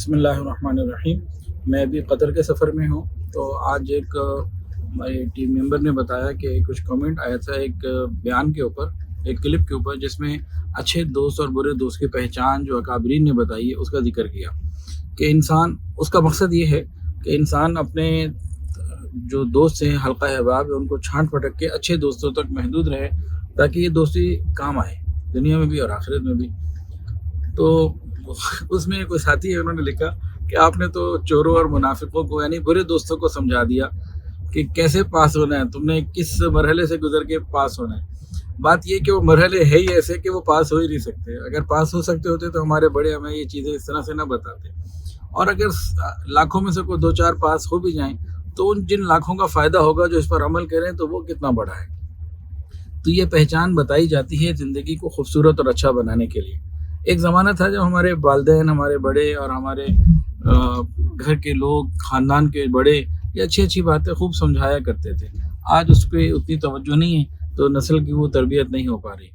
بسم اللہ الرحمن الرحیم۔ میں ابھی قطر کے سفر میں ہوں، تو آج ایک ہمارے ٹیم ممبر نے بتایا کہ کچھ کامنٹ آیا تھا ایک بیان کے اوپر، ایک کلپ کے اوپر، جس میں اچھے دوست اور برے دوست کی پہچان جو اکابرین نے بتائی ہے اس کا ذکر کیا کہ انسان، اس کا مقصد یہ ہے کہ انسان اپنے جو دوست ہیں، حلقہ احباب ہے، ان کو چھانٹ پھٹک کے اچھے دوستوں تک محدود رہے تاکہ یہ دوستی کام آئے دنیا میں بھی اور آخرت میں بھی۔ تو اس میں کوئی ساتھی ہے، انہوں نے لکھا کہ آپ نے تو چوروں اور منافقوں کو، یعنی برے دوستوں کو سمجھا دیا کہ کیسے پاس ہونا ہے، تم نے کس مرحلے سے گزر کے پاس ہونا ہے۔ بات یہ کہ وہ مرحلے ہے ہی ایسے کہ وہ پاس ہو ہی نہیں سکتے۔ اگر پاس ہو سکتے ہوتے تو ہمارے بڑے ہمیں یہ چیزیں اس طرح سے نہ بتاتے، اور اگر لاکھوں میں سے کوئی 2-4 پاس ہو بھی جائیں تو ان جن لاکھوں کا فائدہ ہوگا جو اس پر عمل کریں تو وہ کتنا بڑا ہے۔ تو یہ پہچان بتائی جاتی ہے زندگی کو خوبصورت اور اچھا بنانے کے لیے۔ ایک زمانہ تھا جب ہمارے والدین، ہمارے بڑے اور ہمارے گھر کے لوگ، خاندان کے بڑے، یہ اچھی اچھی باتیں خوب سمجھایا کرتے تھے۔ آج اس پہ اتنی توجہ نہیں ہے، تو نسل کی وہ تربیت نہیں ہو پا رہی۔